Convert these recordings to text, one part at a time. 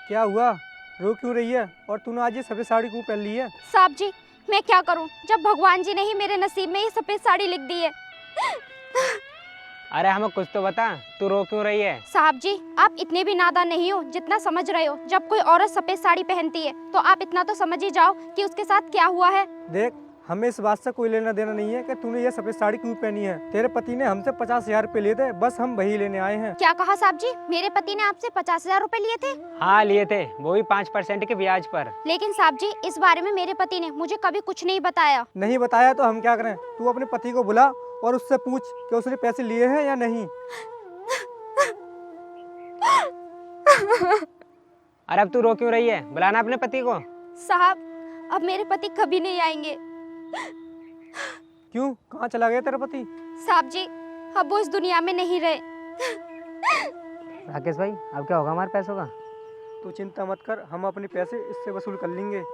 क्या हुआ? रो क्यों रही है? और तूने आज ये सफेद साड़ी क्यों पहन ली है? साहब जी, मैं क्या करूं जब भगवान जी ने ही मेरे नसीब में ये सफेद साड़ी लिख दी है। अरे हमें कुछ तो बता, तू रो क्यों रही है? साहब जी, आप इतने भी नादान नहीं हो जितना समझ रहे हो। जब कोई औरत सफेद साड़ी पहनती है तो आप इतना तो समझ ही जाओ कि उसके साथ क्या हुआ है। देख, हमें इस बात से कोई लेना देना नहीं है कि तूने ये सफेद साड़ी क्यों पहनी है। तेरे पति ने हमसे 50,000 रुपए लिए थे, बस हम वही लेने आए हैं। क्या कहा साहब जी? मेरे पति ने आपसे 50,000 रुपए लिए थे? हाँ लिए थे, वो भी 5% के ब्याज पर। लेकिन साहब जी, इस बारे में मेरे पति ने मुझे कभी कुछ नहीं बताया। नहीं बताया तो हम क्या करें? तू अपने पति को बुला और उससे पूछ कि उसने पैसे लिए हैं या नहीं। अरे अब तू रो क्यों रही है? बुलाना अपने पति को। साहब, अब मेरे पति कभी नहीं आएंगे। क्यों? कहाँ चला गया तेरा पति? साहब जी, अब वो इस दुनिया में नहीं रहे। राकेश भाई, अब क्या होगा हमारे पैसों का? तू चिंता मत कर, हम अपने पैसे इससे वसूल कर लेंगे।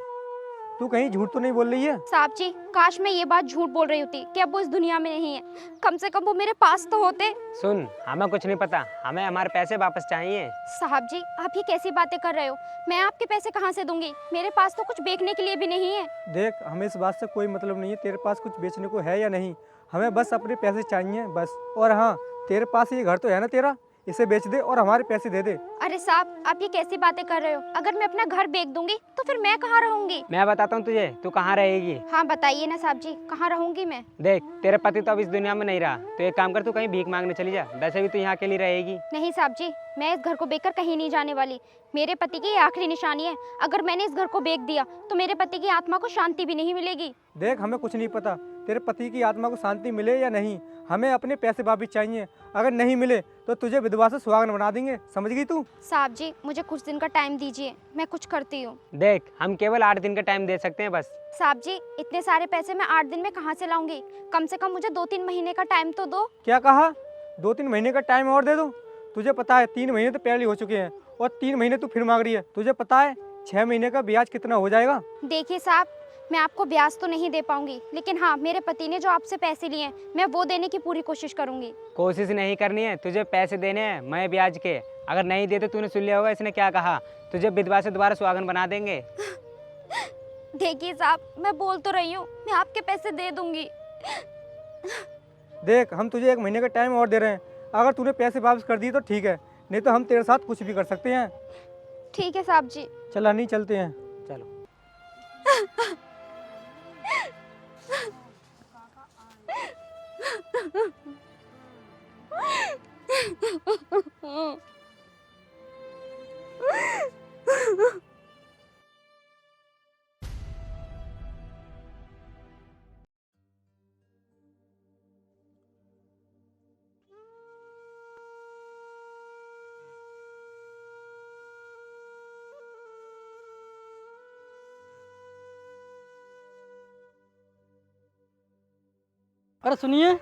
तू कहीं झूठ तो नहीं बोल रही है? साहब जी, काश मैं ये बात झूठ बोल रही होती कि अब वो इस दुनिया में नहीं है। कम से कम वो मेरे पास तो होते। सुन, हमें कुछ नहीं पता, हमें हमारे पैसे वापस चाहिए। साहब जी, आप ये कैसी बातें कर रहे हो? मैं आपके पैसे कहाँ से दूंगी? मेरे पास तो कुछ बेचने के लिए भी नहीं है। देख, हमें इस बात से कोई मतलब नहीं है तेरे पास कुछ बेचने को है या नहीं। हमें बस अपने पैसे चाहिए बस। और हाँ, तेरे पास ये घर तो है ना तेरा, इसे बेच दे और हमारे पैसे दे दे। अरे साहब, आप ये कैसी बातें कर रहे हो? अगर मैं अपना घर बेच दूंगी तो फिर मैं कहाँ रहूंगी? मैं बताता हूँ तुझे, तू कहाँ रहेगी। हाँ बताइए ना साहब जी, कहाँ रहूंगी मैं? देख, तेरे पति तो अब इस दुनिया में नहीं रहा, तो एक काम कर, तू कहीं भीख मांगने चली जा। वैसे भी तू यहाँ अकेली रहेगी। नहीं साहब जी, मैं इस घर को बेचकर कहीं नहीं जाने वाली। मेरे पति की ये आखिरी निशानी है। अगर मैंने इस घर को बेच दिया तो मेरे पति की आत्मा को शांति भी नहीं मिलेगी। देख, हमें कुछ नहीं पता तेरे पति की आत्मा को शांति मिले या नहीं। हमें अपने पैसे वापस चाहिए। अगर नहीं मिले तो तुझे विधवा से सुहागन बना देंगे, समझ गई तू? साहब जी, मुझे कुछ दिन का टाइम दीजिए, मैं कुछ करती हूँ। देख, हम केवल 8 दिन का टाइम दे सकते हैं बस। साहब जी, इतने सारे पैसे मैं 8 दिन में कहाँ से लाऊंगी? कम से कम मुझे 2-3 महीने का टाइम तो दो। क्या कहा? 2-3 महीने का टाइम और दे दूं? तुझे पता है 3 महीने तो पहले हो चुके हैं और 3 महीने तू फिर मांग रही है। तुझे पता है 6 महीने का ब्याज कितना हो जाएगा? देखिए साहब, मैं आपको ब्याज तो नहीं दे पाऊंगी, लेकिन हाँ, मेरे पति ने जो आपसे पैसे लिए हैं मैं वो देने की पूरी कोशिश करूंगी। कोशिश नहीं करनी है, तुझे पैसे देने हैं मैं ब्याज के। अगर नहीं देते, तूने सुन लिया होगा इसने क्या कहा, तुझे विधवा से दोबारा सुहागन बना देंगे। देखिए साहब, मैं बोल तो रही हूँ, मैं आपके पैसे दे दूंगी। देख, हम तुझे 1 महीने का टाइम और दे रहे हैं। अगर तूने पैसे वापस कर दिए तो ठीक है, नहीं तो हम तेरे साथ कुछ भी कर सकते हैं। ठीक है साहब जी। चला नहीं, चलते हैं। चलो। अरे सुनिए,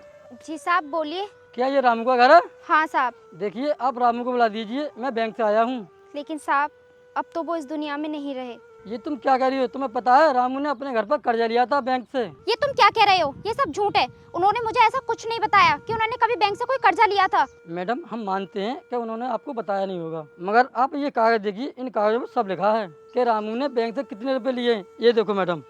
जी साहब, बोलिए। क्या ये रामू का घर है? हाँ साहब। देखिए, आप रामू को बुला दीजिए, मैं बैंक से आया हूँ। लेकिन साहब, अब तो वो इस दुनिया में नहीं रहे। ये तुम क्या कह रही हो? तुम्हें पता है रामू ने अपने घर पर कर्जा लिया था बैंक से। ये तुम क्या कह रहे हो? ये सब झूठ है। उन्होंने मुझे ऐसा कुछ नहीं बताया कि उन्होंने कभी बैंक से कोई कर्जा लिया था। मैडम, हम मानते हैं कि उन्होंने आपको बताया नहीं होगा, मगर आप ये कागज देखिए, इन कागजों में सब लिखा है कि रामू ने बैंक से कितने रुपए लिए हैं। ये देखो मैडम।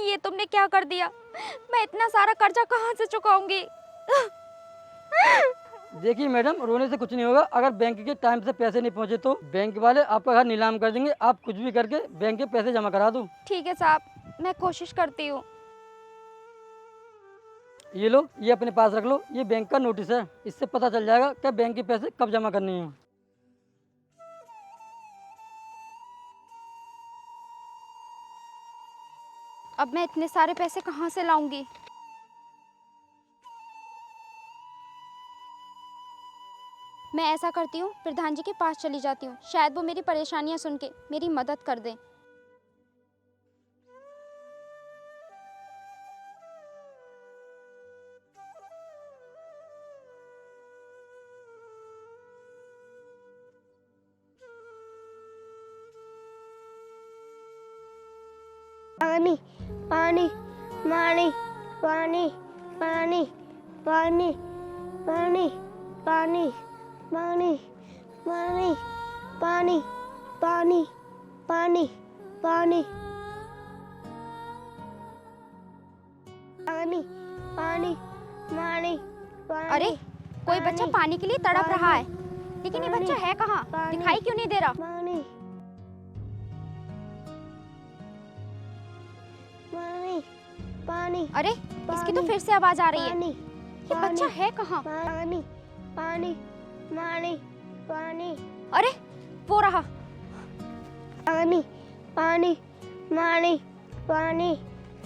ये तुमने क्या कर दिया? मैं इतना सारा कर्जा कहाँ से चुकाऊंगी? देखिए मैडम, रोने से कुछ नहीं होगा। अगर बैंक के टाइम से पैसे नहीं पहुंचे तो बैंक वाले आपका घर नीलाम कर देंगे। आप कुछ भी करके बैंक के पैसे जमा करा दो। ठीक है साहब, मैं कोशिश करती हूँ। ये लो, ये अपने पास रख लो। ये बैंक का नोटिस है, इससे पता चल जाएगा कि बैंक के पैसे कब जमा करने हैं। अब मैं इतने सारे पैसे कहाँ से लाऊंगी? मैं ऐसा करती हूँ, प्रधान जी के पास चली जाती हूँ, शायद वो मेरी परेशानियाँ सुन के मेरी मदद कर दें। पानी पानी पानी पानी पानी पानी पानी पानी पानी पानी पानी पानी पानी पानी पानी पानी पानी अरे कोई बच्चा पानी के लिए तड़प रहा है, लेकिन ये बच्चा है कहाँ? दिखाई क्यों नहीं दे रहा? पानी पानी पानी अरे इसकी तो फिर से आवाज आ रही है। पानी ये बच्चा है कहाँ? पानी पानी पानी पानी अरे वो रहा। पानी पानी पानी पानी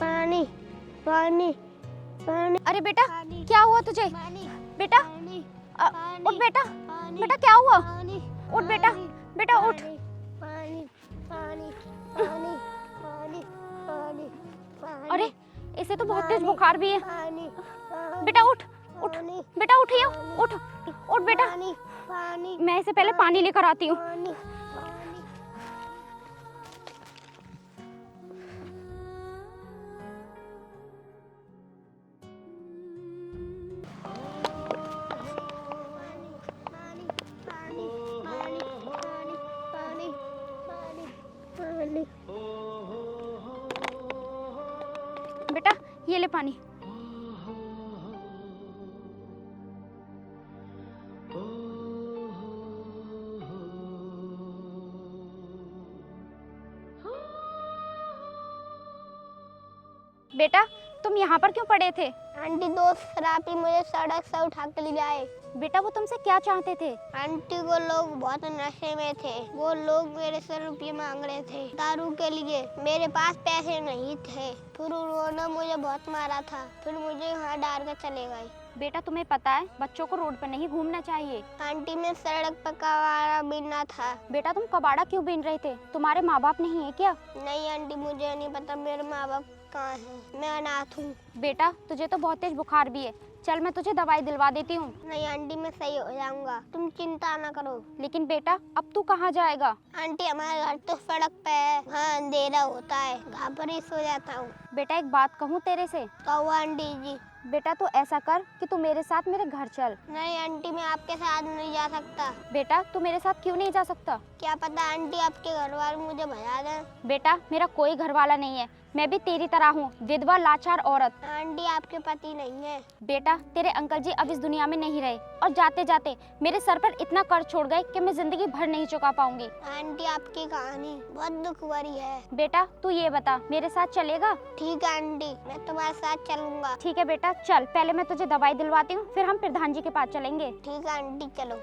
पानी पानी पानी अरे बेटा क्या हुआ तुझे? बेटा उठ बेटा, बेटा क्या हुआ? उठ बेटा, बेटा उठ। पानी पानी पानी पानी पानी अरे इसे तो बहुत तेज बुखार भी है। पानी बेटा उठ उठ, बेटा उठिए, उठ उठ बेटा। पानी पानी मैं इसे पहले पानी लेकर आती हूँ। पानी पानी बेटा ये ले पानी। बेटा तुम यहाँ पर क्यों पड़े थे? आंटी दोस्त शराबी मुझे सड़क से उठा के ले जाए। बेटा वो तुमसे क्या चाहते थे? आंटी वो लोग बहुत नशे में थे। वो लोग मेरे से रुपये मांग रहे थे दारू के लिए। मेरे पास पैसे नहीं थे। फिर उन्होंने मुझे बहुत मारा था। फिर मुझे यहाँ डाल कर चले गए। बेटा तुम्हें पता है बच्चों को रोड पर नहीं घूमना चाहिए। आंटी मैं सड़क पर कबाड़ा बीनना था। बेटा तुम कबाड़ा क्यों बीन रहे थे? तुम्हारे माँ बाप नहीं है क्या? नहीं आंटी मुझे नहीं पता मेरे माँ बाप कहाँ हैं। मैं अनाथ हूँ। बेटा तुझे तो बहुत तेज बुखार भी है, चल मैं तुझे दवाई दिलवा देती हूँ। नहीं आंटी मैं सही हो जाऊंगा, तुम चिंता ना करो। लेकिन बेटा अब तू कहाँ जाएगा? आंटी हमारा घर तो सड़क पे है, हाँ अंधेरा होता है, घर पर ही सो जाता हूँ। बेटा एक बात कहूँ तेरे से? कहो आंटी जी। बेटा तू ऐसा कर कि तू मेरे साथ मेरे घर चल। नहीं आंटी मैं आपके साथ नहीं जा सकता। बेटा तू मेरे साथ क्यों नहीं जा सकता? क्या पता आंटी आपके घर वाले मुझे भगा दें। बेटा मेरा कोई घर वाला नहीं है, मैं भी तेरी तरह हूँ, विधवा लाचार औरत। आंटी आपके पति नहीं है। बेटा तेरे अंकल जी अब इस दुनिया में नहीं रहे और जाते जाते मेरे सर पर इतना कर्ज छोड़ गए कि मैं जिंदगी भर नहीं चुका पाऊंगी। आंटी आपकी कहानी बहुत दुख भरी है। बेटा तू ये बता मेरे साथ चलेगा? ठीक है आंटी मैं तुम्हारे साथ चलूंगा। ठीक है बेटा चल, पहले मैं तुझे दवाई दिलवाती हूँ, फिर हम प्रधान जी के पास चलेंगे। ठीक है आंटी चलो।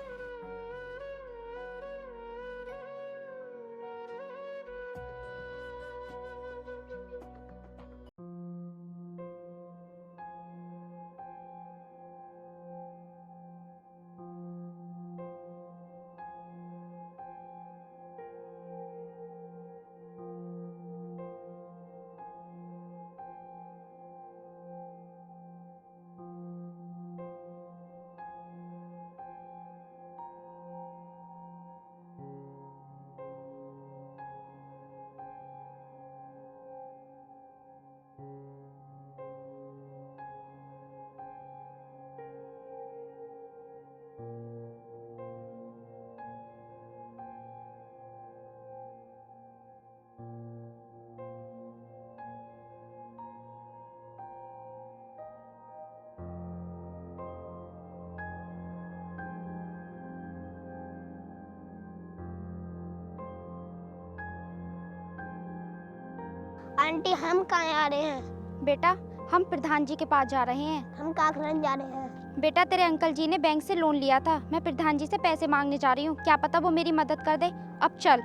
आंटी हम कहाँ जा रहे हैं? बेटा हम प्रधान जी के पास जा रहे हैं। हम कहाँ करने जा रहे हैं? बेटा तेरे अंकल जी ने बैंक से लोन लिया था, मैं प्रधान जी से पैसे मांगने जा रही हूँ, क्या पता वो मेरी मदद कर दे। अब चल।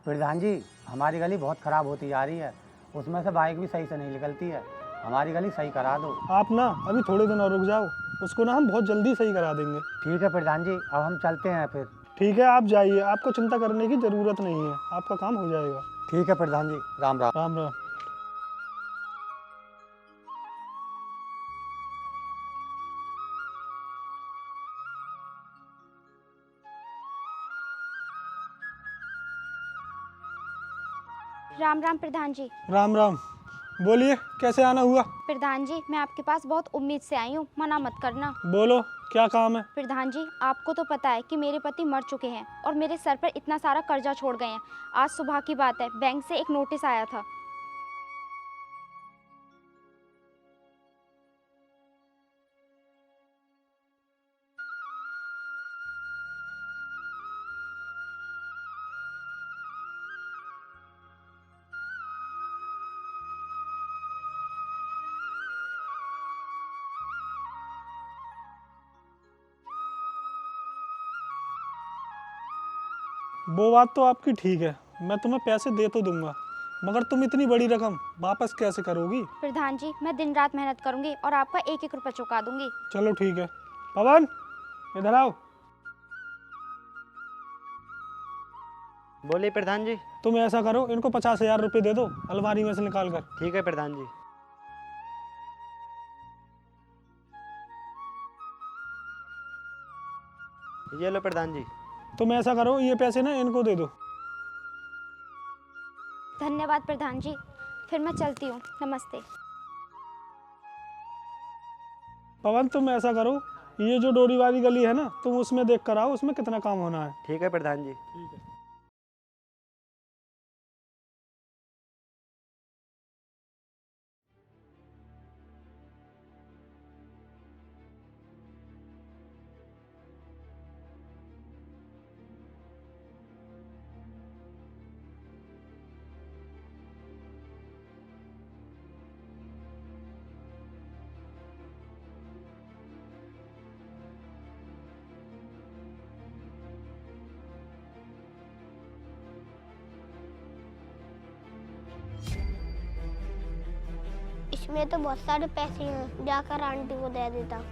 प्रधान जी, हमारी गली बहुत ख़राब होती जा रही है, उसमें से बाइक भी सही से नहीं निकलती है, हमारी गली सही करा दो। आप ना अभी थोड़े दिन और रुक जाओ, उसको ना हम बहुत जल्दी सही करा देंगे। ठीक है प्रधान जी, अब हम चलते हैं फिर। ठीक है, आप जाइए, आपको चिंता करने की ज़रूरत नहीं है, आपका काम हो जाएगा। ठीक है प्रधान जी, राम राम। राम राम। राम राम प्रधान जी। राम राम। बोलिए, कैसे आना हुआ? प्रधान जी, मैं आपके पास बहुत उम्मीद से आई हूँ, मना मत करना। बोलो, क्या काम है? प्रधान जी, आपको तो पता है कि मेरे पति मर चुके हैं और मेरे सर पर इतना सारा कर्जा छोड़ गए हैं। आज सुबह की बात है, बैंक से एक नोटिस आया था। वो बात तो आपकी ठीक है, मैं तुम्हें पैसे दे तो दूंगा, मगर तुम इतनी बड़ी रकम वापस कैसे करोगी? प्रधान जी, मैं दिन रात मेहनत करूंगी और आपका एक एक रुपया चुका दूंगी। चलो ठीक है। पवन, इधर आओ। बोलिए प्रधान जी। तुम ऐसा करो, इनको 50,000 रुपये दे दो अलमारी में से निकाल कर। ठीक है प्रधान जी। ये लो प्रधान जी। तुम ऐसा करो, ये पैसे ना इनको दे दो। धन्यवाद प्रधान जी, फिर मैं चलती हूँ, नमस्ते। पवन, तुम ऐसा करो, ये जो डोरी वाली गली है ना, तुम उसमें देख कर आओ, उसमें कितना काम होना है। ठीक है प्रधान जी। इसमें तो बहुत सारे पैसे हैं, जाकर आंटी को दे देता।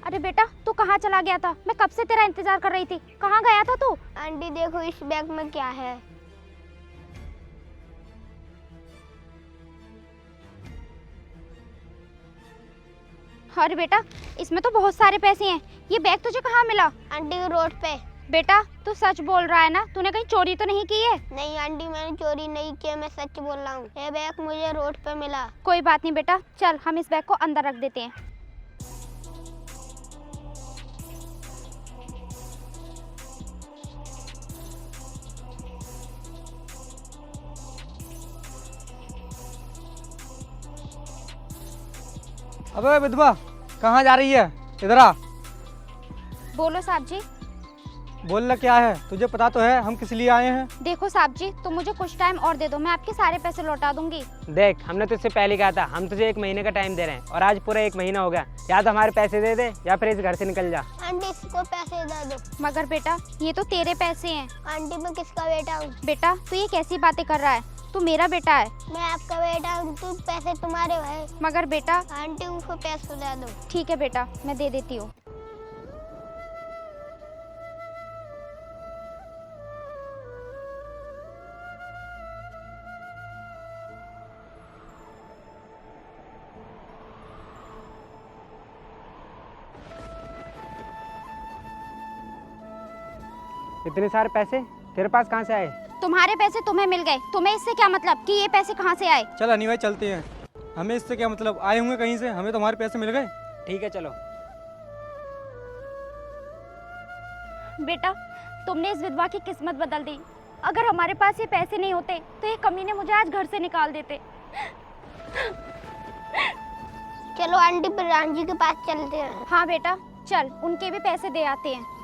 अरे बेटा, तू कहाँ चला गया था? मैं कब से तेरा इंतजार कर रही थी, कहाँ गया था तू? आंटी देखो इस बैग में क्या है। अरे बेटा, इसमें तो बहुत सारे पैसे हैं, ये बैग तुझे कहाँ मिला? आंटी को रोड पे। बेटा, तू सच बोल रहा है ना? तूने कहीं चोरी तो नहीं की है? नहीं आंटी, मैंने चोरी नहीं की, मैं सच बोल रहा हूँ। ये बैग मुझे रोड पे मिला। कोई बात नहीं बेटा, चल हम इस बैग को अंदर रख देते हैं। अबे विधवा, कहाँ जा रही है? इधर आ। बोलो साहब जी। बोलना क्या है, तुझे पता तो है हम किस लिए आए हैं? देखो साहब जी, तुम मुझे कुछ टाइम और दे दो, मैं आपके सारे पैसे लौटा दूंगी। देख, हमने तुझसे पहले कहा था, हम तुझे 1 महीने का टाइम दे रहे हैं और आज पूरा 1 महीना हो गया। या तो हमारे पैसे दे दे या फिर इस घर से निकल जा। आंटी इसको पैसे दे दो। मगर बेटा, ये तो तेरे पैसे हैं। आंटी मैं किसका बेटा हूँ? बेटा, तू ये कैसी बातें कर रहा है? तू मेरा बेटा है। मैं आपका बेटा हूँ, तू पैसे तुम्हारे है। मगर बेटा। आंटी उसको पैसे दे दो। ठीक है बेटा, मैं दे देती हूँ। इतने सारे पैसे तेरे पास कहाँ से आए? तुम्हारे पैसे तुम्हें मिल गए, तुम्हें इससे क्या मतलब कि ये पैसे कहाँ से आए? चल हनी भाई, चलते हैं। हमें इससे क्या मतलब, आए होंगे कहीं से, हमें तो हमारे पैसे मिल गए। ठीक है चलो। बेटा, तुमने इस विधवा की किस्मत बदल दी। अगर हमारे पास ये पैसे नहीं होते तो ये कमीने मुझे आज घर से निकाल देते। चलो आंटी प्रधान जी के पास चलते हैं। हाँ बेटा चल, उनके भी पैसे दे आते हैं।